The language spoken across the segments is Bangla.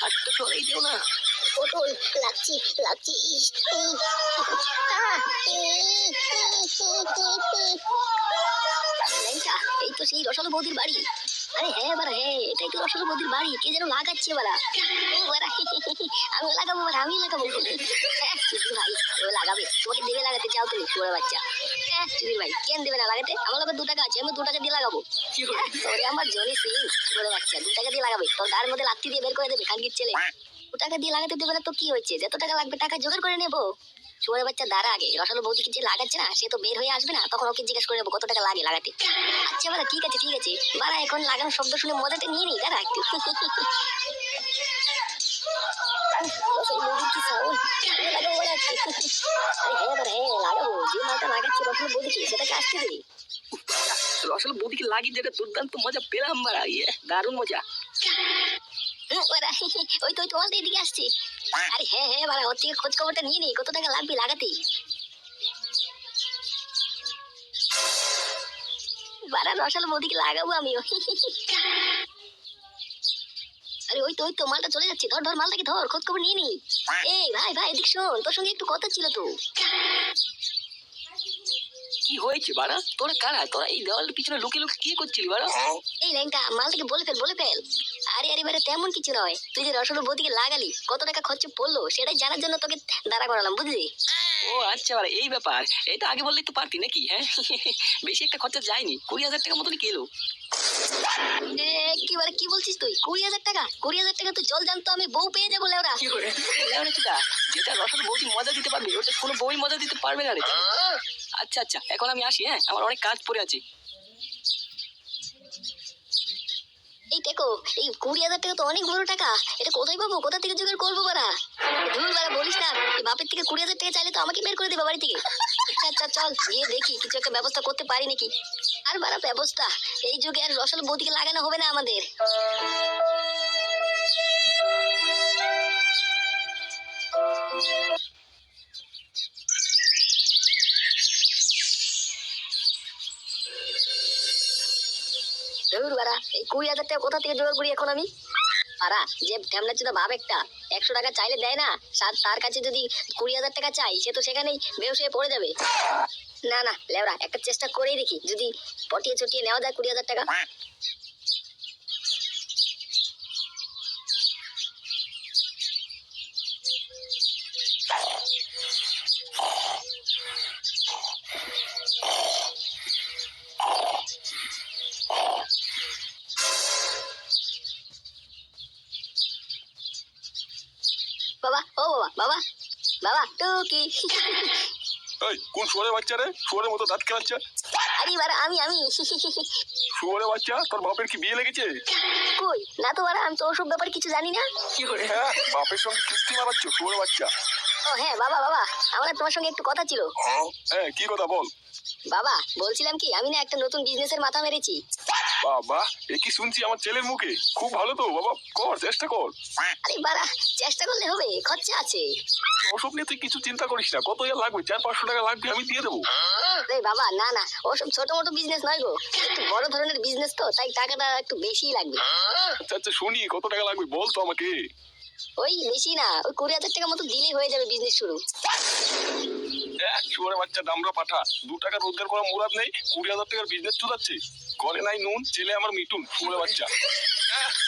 হাতটা সরাই দিও না। পটল লাগছি লাগছি। ল্যাংচা, এই তো সেই রসালো বৌদির বাড়ি। আরে হ্যাঁ বাড়া, হ্যাঁ এটাই তো রসালো বৌদির বাড়ি। কে যেন লাগাচ্ছে বাড়া। আমি লাগাবো বাড়া, আমি লাগাবো। ভাই ও লাগাবে, তোমাকে দেবে লাগাতে চাও তুমি শুয়োর বাচ্চা? চুদির ভাই কেন দেবে না লাগাতে? আমার লোকের 2 টাকা আছে, আমি 2 টাকা দিয়ে লাগাবো। ওরে আমার জনি সিং শুয়োর বাচ্চা, 2 টাকা দিয়ে লাগাবে? তোর গায়ের মধ্যে লাত্তি দিয়ে বের করে দেবে খানকির ছেলে। 2 টাকা দিয়ে লাগাতে দেবে না তো কি হয়েছে? যত টাকা লাগবে টাকা জোগাড় করে নেবো। শুয়োরের বাচ্চা দাঁড়া, আগে রসালো বৌদিকে যে লাগাচ্ছে না সে তো বের হয়ে আসবে না, তখন ওকে জিজ্ঞেস করে নেবো কত টাকা লাগে লাগাতে। আচ্ছা বাড়া ঠিক আছে ঠিক আছে বাড়া, এখন লাগানোর শব্দ শুনে মজাটা নিয়ে নিই, দাঁড়া একটু। কি সাউন্ড, লাগাবো বাড়া। হ্যাঁ বাড়া হ্যাঁ লাগাবো, যে মালটা লাগাচ্ছি রসালো বৌদিকে সেটাকে আসতে দেবে। রসালো বৌদিকে লাগিয়ে যেটা দুর্দান্ত মজা পেলাম বাড়া, ইয়ে দারুণ মজা। ওই তো তোমার এদিকে আসছে। আরে হ্যাঁ হ্যাঁ বাড়া, ওর থেকে খোঁজ খবরটা নিয়ে নেই, কত টাকা লাগবে লাগাতে। বাড়া রসালো বৌদিকে লাগাবো আমিও। আরে ওই তো মালটা চলে যাচ্ছে, ধর ধর মালটাকে ধর, খোঁজ খবর নিয়ে নি। এই ভাই ভাই এদিক শোন, তোর সঙ্গে একটু কথা ছিল তো। কি হয়েছে বাড়া? তোরা কারা? তোরা এই দেওয়ালের পিছনে লুকিয়ে লুকিয়ে কি করছিলি বাড়া? এই ল্যাংটা মালটাকে বলে ফেল বলে ফেল। আরে আরে বারে তেমন কিছু নয়, তুই যে রসালো বৌদিকে লাগালি কত টাকা খরচ পড়লো সেটাই জানার জন্য তোকে দাঁড়া করালাম, বুঝলি? ও আচ্ছা বাড়া এই ব্যাপার, এটা আগে বললেই তো পারতি নাকি? হ্যাঁ বেশি একটা খরচা যায়নি, 20,000 টাকা মতনই কেলো। কি বলে কি বলছিস তুই? 20,000 টাকা? 20,000 টাকা তো জল জানতো, আমি বউ পেয়ে যাবো লেওরা। যেটা রসালো বৌদি মজা দিতে পারবে ওটা কোনো বই মজা দিতে পারবে না রে। আচ্ছা আচ্ছা এখন আমি আসি, হ্যাঁ আমার অনেক কাজ পড়ে আছে। এই দেখো, এই 20,000 টাকা তো অনেক বড় টাকা, এটা কোথায় পাবো? কোথা থেকে জোগাড় করবো বাড়া? ধুর বাড়া বলিস না, এই বাপের থেকে 20,000 টাকা চাইলে তো আমাকে বের করে দেবে বাড়ি থেকে। আচ্ছা চল গিয়ে দেখি কিছু একটা ব্যবস্থা করতে পারি নাকি। আর বাড়া ব্যবস্থা এই যুগে আর রসালো বৌদিকে লাগানো হবে না আমাদের। ধুর বাড়া, এই 20,000 টাকা কোথা থেকে জোগাড় করি এখন আমি? পারা যে ঢ্যামনা চুদা ভাব একটা 100 টাকা চাইলে দেয় না, তার কাছে যদি 20,000 টাকা চাই সে তো সেখানেই বেহুশ হয়ে পড়ে যাবে। না না লেওরা, একটা চেষ্টা করেই দেখি, যদি পটিয়ে চটিয়ে নেওয়া যায় 20,000 টাকা। বাবা ও বাবা বাবা বাবা টুকি। এই কোন শুয়োরের বাচ্চা রে? শুয়োরের মতো দাঁত কেলাচ্ছে। আরে বাড়া আমি শুয়োরের বাচ্চা, তোর বাপের কি বিয়ে লেগেছে? কই না তো বাড়া, আমি তো ওসব ব্যাপারে কিছু জানি না। হ্যাঁ বাপের সঙ্গে কিস্তি মারাচ্ছ শুয়োরের বাচ্চা। ও হ্যাঁ বাবা বাবা, আমার তোমার সঙ্গে একটু কথা ছিল। হ্যাঁ কি কথা বল। বাবা বলছিলাম কি, আমি না একটা নতুন বিজনেসের মাথা মেরেছি। বাবা এ কি শুনছি আমার ছেলের মুখে? খুব ভালো তো বাবা, কর চেষ্টা কর। আরে বাড়া চেষ্টা করলে হবে, খরচা আছে। ওসব নিয়ে তুই কিছু চিন্তা করিস না, কত ইয়া লাগবে? 400-500 টাকা লাগবে, আমি দিয়ে দেবো। বাবা না না, ওসব ছোট মোটো বিজনেস নয় গো, একটু বড় ধরনের বিজনেস তো, তাই টাকাটা একটু বেশি লাগবে। আচ্ছা আচ্ছা শুনি কত টাকা লাগবে বল তো আমাকে। ওই বেশি না, ওই 20,000 টাকা মতো দিলেই হয়ে যাবে বিজনেস শুরু। শুয়োরের বাচ্চা দামরা পাঠা, 2 টাকা রোজগার করা মুরাদ নেই, 20,000 টাকার বিজনেস চুদাচ্ছে। ঘরে নাই নুন, ছেলে আমার মিটুন। শুয়োরের বাচ্চা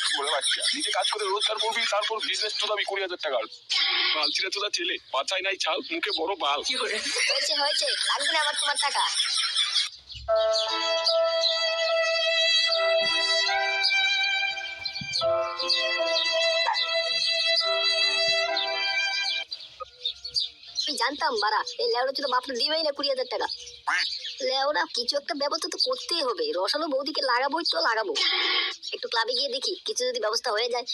শুয়োরের বাচ্চা, নিজে কাজ করে রোজগার করবি, তারপর বিজনেস চুদাবি 20,000 টাকার। বালছিরা চুদা ছেলে, পাছায় নাই ছাল, মুখে বড় বাল। হয়েছে হয়েছে, লাগবে না আবার তোমার টাকা। আমি জানতাম বাড়া এই লেওড়া তো মাত্র দিবেই না 20,000 টাকা। লেওড়া কিছু একটা ব্যবস্থা তো করতেই হবে, রসালো বৌদিকে লাগাবোই তো লাগাবো। একটু ক্লাবে গিয়ে দেখি কিছু যদি ব্যবস্থা হয়ে যায়।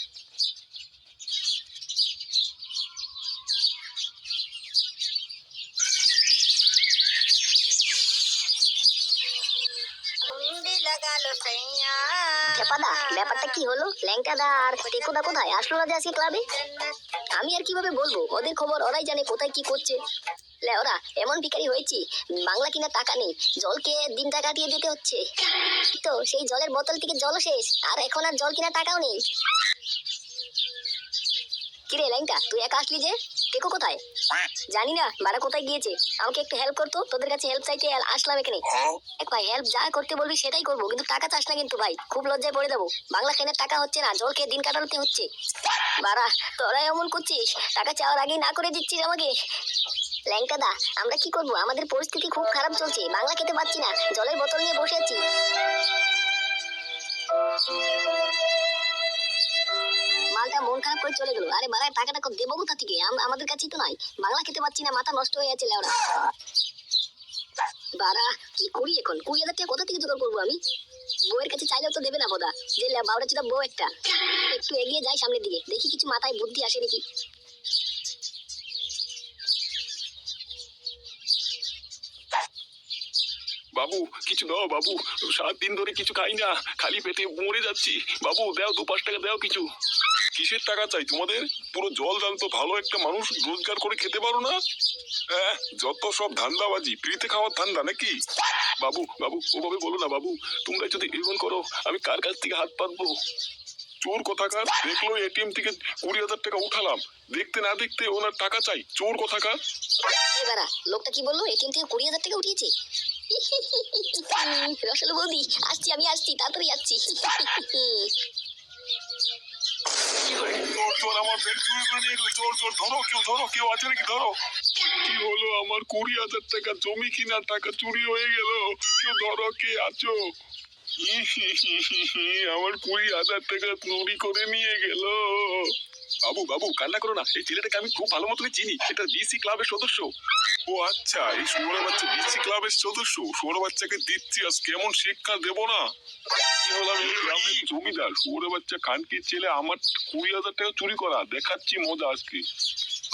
ব্যাপারটা কি হলো? ল্যাংটাদা আর টেকোদা কোথায়? আসলো না যে আজকে ক্লাবে? আমি আর কিভাবে বলবো, ওদের খবর ওরাই জানে কোথায় কি করছে। লেওরা এমন ভিখারি হয়েছি, বাংলা কিনা টাকা নেই, জলকে দিনটা কাটিয়ে দিতে হচ্ছে। তো সেই জলের বোতল থেকে জলও শেষ, আর এখন আর জল কিনা টাকাও নেই। কিরে ল্যাংটা, তুই একা আসলি যে? টেকো কোথায়? জানি না, বাড়া কোথায় গিয়েছে। আমাকে একটু হেল্প করতো, তোদের কাছে হেল্প চাইতে আসলাম এখানে। এক ভাই, হেল্প যা করতে বলবি সেটাই করবো, কিন্তু টাকা চাস না কিন্তু ভাই, খুব লজ্জায় পড়ে যাবো। বাংলা কেনার টাকা হচ্ছে না, জল খেয়ে দিন কাটাতে হচ্ছে। বাড়া তোরা এমন করছিস, টাকা চাওয়ার আগেই না করে দিচ্ছিস আমাকে। ল্যাংটা দা, আমরা কি করবো, আমাদের পরিস্থিতি খুব খারাপ চলছে, বাংলা খেতে পাচ্ছি না, জলের বোতল নিয়ে বসে আছি। মালটা মন খারাপ করে চলে গেল। আরে বাড়ায় টাকাটা দেবো কোথা থেকে? আমাদের কাছেই তো নয়, বাংলা খেতে পাচ্ছি না, মাথা নষ্ট হয়ে আছে লেওরা। বাড়া কি করি এখন? 20,000 টাকা কোথা থেকে জোগাড় করবো আমি? বউয়ের কাছে চাইলেও তো দেবে না বোধা, যে বাউটা ছিল বউ একটা। একটু এগিয়ে যাই সামনের দিকে, দেখি কিছু মাথায় বুদ্ধি আসে নাকি। বাবু কিছু দাও বাবু, 7 দিন ধরে কিছু খাই না, খালি পেটে মরে যাচ্ছি। বাবু দাও, 2-5 টাকা দাও কিছু। কিসের টাকা চাই তোমাদের? পুরো জল দান তো, ভালো একটা মানুষ রোজগার করে খেতে পারো না? হ্যাঁ, যত সব ধান্দাবাজি, ফ্রিতে খাওয়ার ধান্দা নাকি? বাবু বাবু ওভাবে বলো না বাবু, তোমরা যদি এমন করো আমি কার কাছ থেকে হাত পাতবো? চোর কোথাকার, দেখলো এটিএম থেকে 20,000 টাকা উঠালাম, দেখতে না দেখতে ওনার টাকা চাই, চোর কোথাকার। এবারা লোকটা কি বললো, এটিএম থেকে 20,000 টাকা উঠিয়েছে? রসালো বৌদি, আসছি আমি, আসছি, তাড়াতাড়ি আসছি। চোর চোর, আমার ব্যাগ চুরি করে নিয়ে গেলো, চোর চোর, ধরো কেউ, ধরো কেউ আছে নাকি, ধরো। কি হলো, আমার 20,000 টাকা জমি কিনার টাকা চুরি হয়ে গেল, কেউ ধরো, কে আছো? আমার 20,000 টাকা চুরি করে নিয়ে গেল। বাবু বাবু কান্না করো না, এই ছেলেটাকে আমি খুব ভালো মতনই চিনি, এটা বিসি ক্লাবের সদস্য। ও আচ্ছা, এই শুয়োর বাচ্চা বিসি ক্লাবের সদস্য। শুয়োর বাচ্চাকে দিচ্ছি আজ কেমন শিক্ষা দেবো না? কি হলাম এই গ্রামের জমিদার, শুয়োর বাচ্চা খানকির ছেলে আমার 20,000 টাকা চুরি করা, দেখাচ্ছি মজা আজকে।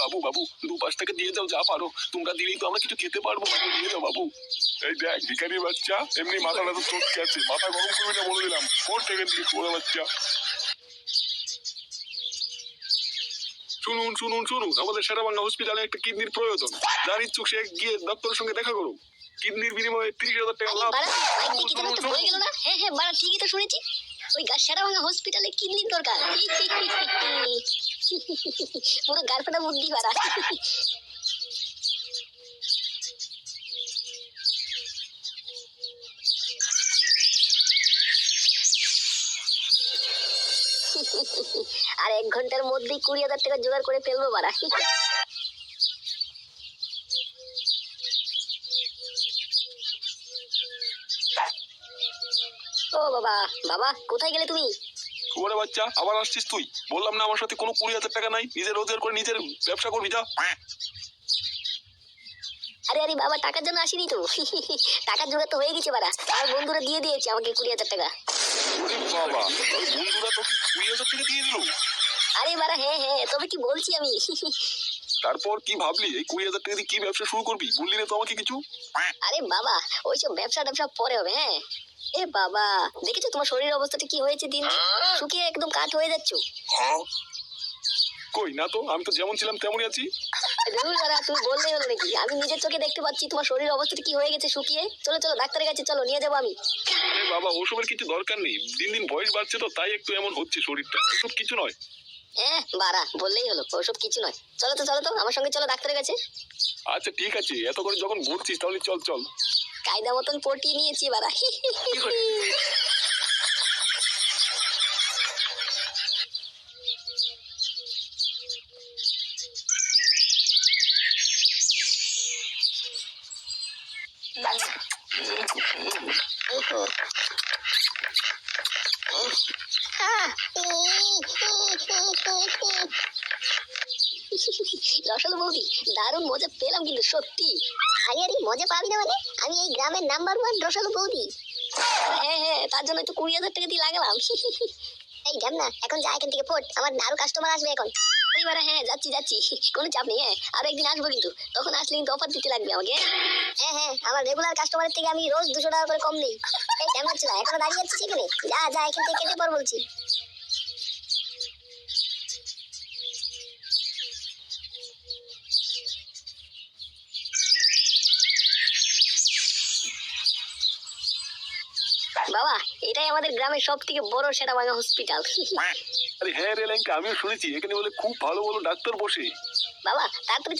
বাবু বাবু 2-5 টাকা দিয়ে যাও, যা পারো, তোমরা দিলেই তো আমরা কিছু খেতে পারবো, বাবু দিয়ে যাও বাবু। এই দেখ ভিখারির বাচ্চা, এমনি মাথাটা তো চটকে আছে, মাথা গরম করবি না বলে দিলাম, ওর থেকে দিয়ে শুয়োর বাচ্চা। শুনুন শুনুন শুনুন, আমাদের শেরেবাংলা হসপিটালে একটা কিডনির প্রয়োজন, যার ইচ্ছুক সে গিয়ে ডক্টরের সঙ্গে দেখা করুন, কিডনির বিনিময়ে 30,000 টাকা আরে লাভ। বাড়া, ভাই কি যেন একটা বলে গেল না? হ্যাঁ হ্যাঁ বাড়া, ঠিকই তো শুনেছি, ওই শেরেবাংলা হসপিটালে কিডনির দরকার। পুরো গারফাটা বুদ্ধি বাড়া। আর 1 ঘন্টার মধ্যেই 20,000 টাকা জোগাড় করে ফেলবো বাড়া। ও বাবা, বাবা কোথায় গেলে তুমি? শুয়োর বাচ্চা আবার আসছিস তুই? বললাম না আমার সাথে কোনো 20,000 টাকা নাই, নিজে রোজগার করে নিজের ব্যবসা করবি, যা। আরে আরে বাবা, টাকার জন্য আসিনি তো। টাকার জোগাড় তো হয়ে গেছে বাড়া, আমার বন্ধুরা দিয়ে দিয়েছে আমাকে 20,000 টাকা। ওরে বাবা, তোর বন্ধুরা তোকে 20,000 টাকা দিয়ে দিল? আরে বাড়া হ্যাঁ হ্যাঁ, তবে কি বলছি আমি। তারপর কি ভাবলি, এই 20,000 টাকা দিয়ে কি ব্যবসা শুরু করবি? বললি না তো আমাকে কিছু। আরে বাবা, ওইসব ব্যবসা ট্যাবসা পরে হবে। হ্যাঁ এ বাবা, দেখেছো তোমার শরীরের অবস্থাটা কি হয়েছে, দিন দিন শুকিয়ে একদম কাঠ হয়ে যাচ্ছ। কই না তো, আমি তো যেমন ছিলাম তেমনই আছি। ধুর বাড়া, তুমি বললেই হলো নাকি? আমি নিজের চোখে দেখতে পাচ্ছি তোমার শরীরের অবস্থাটা কি হয়ে গেছে, শুকিয়ে। চলো চলো ডাক্তারের কাছে চলো, নিয়ে যাবো আমি। আরে বাবা, ওসবের কিছু দরকার নেই, দিন দিন বয়স বাড়ছে তো, তাই একটু এমন হচ্ছে শরীরটা, এসব কিছু নয়। বাড়া বললেই হলো, ওসব কিছু নয়। চলো তো চলো তো, আমার সঙ্গে চলো ডাক্তারের কাছে। আচ্ছা ঠিক আছে, এত করে যখন বলছিস তাহলে চল চল। কায়দা মতন পটিয়ে নিয়েছি বাড়া। রসালো বৌদি, দারুণ মজা পেলাম কিন্তু সত্যি। আরে আরে মজা পাবি না মানে, আমি এই গ্রামের নাম্বার 1 রসালো বৌদি। হ্যাঁ হ্যাঁ, তার জন্য তো 20,000 টাকা দিয়ে লাগালাম। এই ঢ্যামনা, এখন যা এখান থেকে ফোট, আমার আরো কাস্টমার আসবে এখন। এবারে হ্যাঁ যাচ্ছি যাচ্ছি, কোনো চাপ নেই। হ্যাঁ আর একদিন আসবো কিন্তু, তখন আসলে কিন্তু অফার দিতে লাগবে আমাকে। হ্যাঁ হ্যাঁ, আমার রেগুলার কাস্টমারের থেকে আমি রোজ 200 টাকা করে কম নেই। এই ঢ্যামনা ছিল, এখনো দাঁড়িয়ে আছিস এখানে? যা যা এখান থেকে কেটে পর বলছি। বাবা এটাই আমাদের গ্রামের সব থেকে বড় সেটা ভাঙা হসপিটাল। আরে হ্যাঁ রে ল্যাংটা, আমিও শুনেছি এখানে বলে খুব ভালো ভালো ডাক্তার বসে। বাবা তাড়াতাড়ি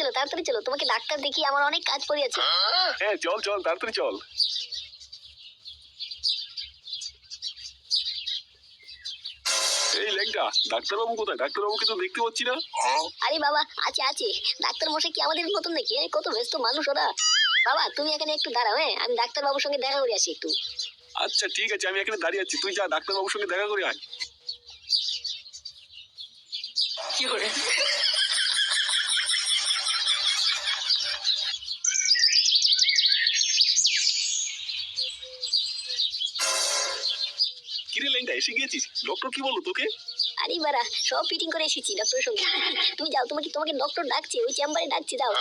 চলো, তোমাকে ডাক্তার দেখিয়ে আমার অনেক কাজ পড়ে আছে। হ্যাঁ চল চল তাড়াতাড়ি চল। এই ল্যাংটা, ডাক্তারবাবু কোথায়? ডাক্তারবাবুকে তো দেখতে পাচ্ছি না। আরে বাবা আছে, ডাক্তার মশাই কি আমাদের মতন নাকি? কত ব্যস্ত মানুষ ওরা। বাবা তুমি এখানে একটু দাঁড়াও, হ্যাঁ আমি ডাক্তার বাবুর সঙ্গে দেখা করে আসি একটু। আচ্ছা ঠিক আছে, আমি এখানে দাঁড়িয়ে আছি, তুই যা ডাক্তারবাবুর সঙ্গে দেখা করে আয়। কি করে? কিরে ল্যাংটা, এসে গিয়েছিস? ডক্টর কি বললো তোকে? আরে বাড়া সব ফিটিং করে এসেছি ডক্টরের সঙ্গে। তুমি যাও, তোমাকে ডক্টর ডাকছে, ওই চেম্বারে ডাকছে, যাও।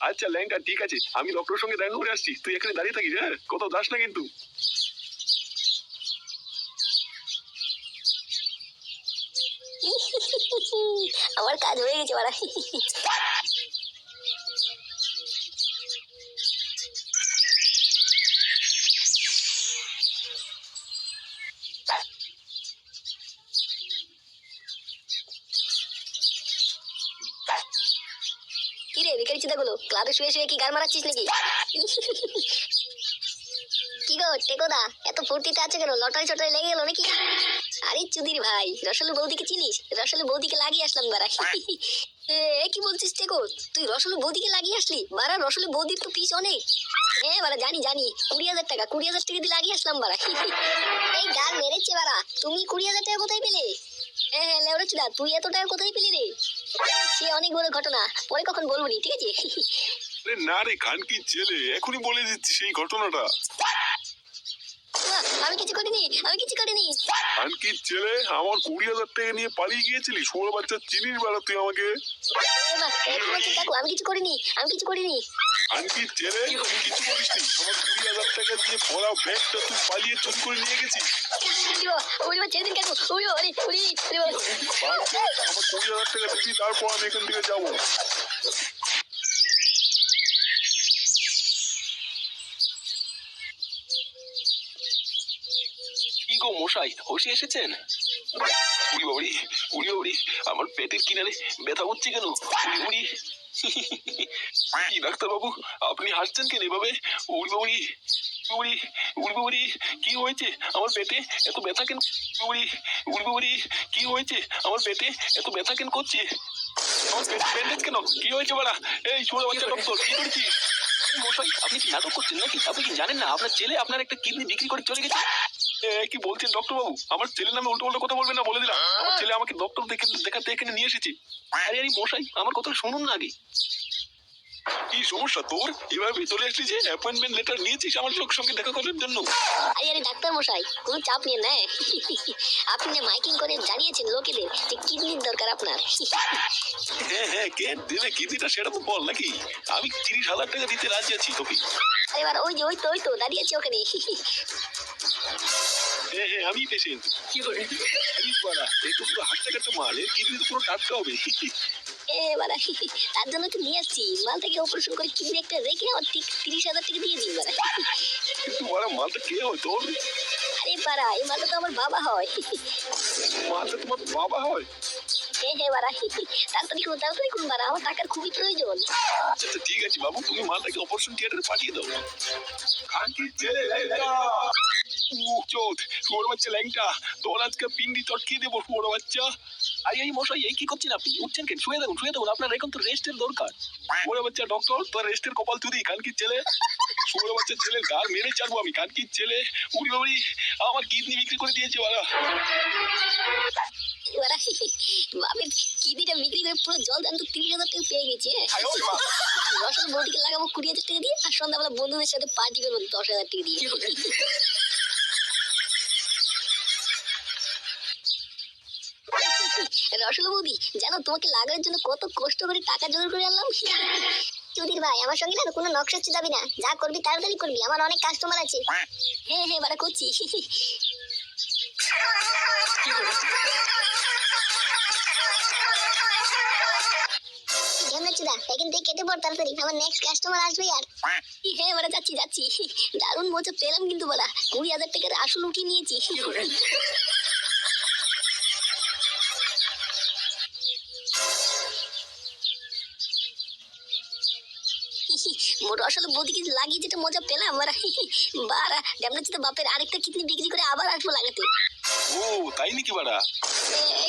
আচ্ছা ল্যাংটা ঠিক আছে, আমি ডক্টরের সঙ্গে দেখা করে আসছি, তুই এখানে দাঁড়িয়ে থাকিস, হ্যাঁ কোথাও যাস না কিন্তু। আমার কাজ হয়ে গেছে বাড়া। কিরে ভিখারি চিন্তা ক্লাবে শুয়ে শুয়ে কি গান মারাচ্ছিস নাকি? কি গো টেকোদা, এত ফুর্তিতে আছে কেন? লটারি চটারি লেগে গেল নাকি? আরে চুদির ভাই, রসলু বৌদিকে চিনিস? রসলু বৌদিকে লাগিয়ে আসলাম বারা। কি বলছিস টেকো, তুই রসলু বৌদিকে লাগিয়ে আসলি? বারা রসলু বৌদির তো পিস অনেক। হ্যাঁ বারা জানি 20,000 টাকা, 20,000 টাকা দিয়ে লাগিয়ে আসলাম বারা। এই গান মেরেছে বারা, তুমি 20,000 টাকা কোথায় পেলে? হ্যাঁ লেওরা চুদা, তুই এত টাকা কোথায় পেলি রে? সে অনেক বড় ঘটনা, পরে কখন বলবো নি, ঠিক আছে? না রে খানকির ছেলে, এখনই বলে দিচ্ছি সেই ঘটনাটা। আমি কিছু করিনি। খানকির ছেলে, আমার 20,000 টাকা নিয়ে পালিয়ে গিয়েছিলি, ষোলো বাচ্চা চিনিস বেড়া তুই আমাকে? আমি কিছু করিনি। খানকির ছেলে, তুই কিছু করিসনি, আমার 20,000 টাকা দিয়ে ভরা ব্যাগটা তুই পালিয়ে চুরি করে নিয়ে গেছিস। ছেড়ে দিন কেন? আমার 20,000 টাকা দিবি, তারপর আমি এখান থেকে যাবো। কি গো মশাই, হোশে এসেছেন? উড়ি বাবরি, উড়ি বাবরি, আমার পেটের কিনারে ব্যথা হচ্ছে কেন? উড়ি উড়ি। কি ডাক্তারবাবু, আপনি হাসছেন কেন এভাবে? উড়ি বাবরি, উড়ি উড়ি বাবরি, কি হয়েছে আমার পেটে এত ব্যথা কেন? উড়ি উড়ি বাবরি, কি হয়েছে আমার পেটে এত ব্যথা কেন করছে? আমার পেটে ব্যান্ডেজ কেন? কি হয়েছে বাড়া? এই ছোড়া বাচ্চা ডক্টর, কি করছিস? মশাই আপনি কি নাটক করছেন নাকি? আপনি কি জানেন না আপনার ছেলে আপনার একটা কিডনি বিক্রি করে চলে গেছে? কি বলছেন ডক্টর বাবু? আমার ছেলের নামে উল্টো পাল্টা কথা বলবেন না, বলে দিলাম। আমার ছেলে আমাকে ডক্টর দেখাতে এখানে নিয়ে এসেছে। আরে আরে মশাই, আমার কথা শুনুন না আগে। কি সমস্যা তোর? এভাবে চলে আসলি যে? অ্যাপয়েন্টমেন্ট লেটার নিয়েছিস আমার সঙ্গে দেখা করার জন্য? আরে ডাক্তার মশাই, কোনো চাপ নিয়ে না। আপনি না মাইকিং করে জানিয়েছেন লোকেদের যে কিডনির দরকার আপনার। হ্যাঁ কে দেবে কিডনিটা সেটা তো বল নাকি? আমি 30,000 টাকা দিতে রাজি আছি তোকে। আরে এবার ওই তো দাঁড়িয়ে আছে ওখানে। হ্যাঁ আমি পেশেন্ট। কি করে? আরে বাড়া, এই তো পুরো হাটটা কাটটা মাল, এর কিডনি তো পুরো টাটকা হবে। বাড়া, তার জন্য তো নিয়ে আসছি মালটাকে অপারেশন করে কিডনি একটা রেখে আমার ঠিক 30,000 টাকা দিয়ে দিই বাড়া। কিন্তু বাড়া মালটা কে হয় তোর? আরে বাড়া, এই মালটা তো আমার বাবা হয়। মালটা তোমার বাবা হয়? বাড়া, তাড়াতাড়ি করুন বাড়া, আমার টাকার খুবই প্রয়োজন। আচ্ছা ঠিক আছে বাবু, তুমি মালটাকে অপারেশন থিয়েটারে পাঠিয়ে দাও। খানকির ছেলে ল্যাংটা, চোদ শুয়োর বাচ্চা ল্যাংটা, তোর আজকে পিন্ডি চটকিয়ে দেবো শুয়োর বাচ্চা। আরে এই মশাই, এই কি করছেন আপনি? উঠছেন কেন? শুয়ে দেখুন আপনার এখন তো রেস্টের দরকার। শুয়োর বাচ্চা ডক্টর, তোর রেস্টের কপাল চুদি খানকির ছেলে। শুয়োর বাচ্চা ছেলের গাল মেরে চাড়বো আমি, খানকির ছেলে। উড়ি বাড়ি, আমার কিডনি বিক্রি করে দিয়েছে বাড়া। বাড়া, বাপের কিডনিটা বিক্রি করে পুরো জল দান তো 30,000 টাকা পেয়ে গেছে। রসল বৌদিকে লাগাবো 20,000 টাকা দিয়ে, আর সন্ধ্যাবেলা বন্ধুদের সাথে পার্টি করবো 10,000 টাকা দিয়ে। রসল বৌদি, জানো তোমাকে লাগানোর জন্য কত কষ্ট করে টাকা জোগাড় করে আনলাম। চুদির ভাই, আমার সঙ্গে না কোনো নকশা যাবি না, যা করবি তাড়াতাড়ি করবি, আমার অনেক কাস্টমার আছে। হ্যাঁ বাড়া করছি। দা এখান থেকে কেটে পড় তাড়াতাড়ি, আমার নেক্সট কাস্টমার আসবে আর। হ্যাঁ বড়া যাচ্ছি যাচ্ছি। দারুণ মজা পেলাম কিন্তু বড়া, 20,000 টাকার আসল উঠিয়ে নিয়েছি। মোর আসলে বৌদিকে লাগিয়ে যেটা মজা পেলাম বারা, বারা ড্যামনাচ্ছি তো বাপের আরেকটা কিডনি বিক্রি করে আবার আসবো লাগাতে। ও তাই নাকি বাড়া?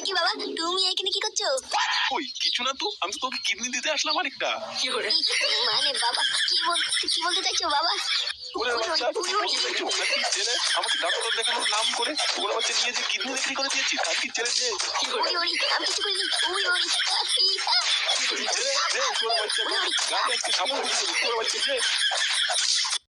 কি বাবা তুমি এখানে কি করছো? ওই কিছু না তো, আমি তো তোকে কিডনি দিতে আসলাম আরেকটা। মানে বাবা কি বলতে চাইছো বাবা? ওরে বাচ্চা, কি বলতে চাইছো? নাকি ছেলে আমাকে ডাক্তার দেখানোর নাম করে ওরা বাচ্চা নিয়ে যে কিডনি বিক্রি করে দিয়েছিস, আর কি ছেলে যে ওরি ওরি আমি কিছু করিনি। ওরি ওরি ছেলে ওরা বাচ্চা গাড়ি আজকে সামনে ওরা বাচ্চা যে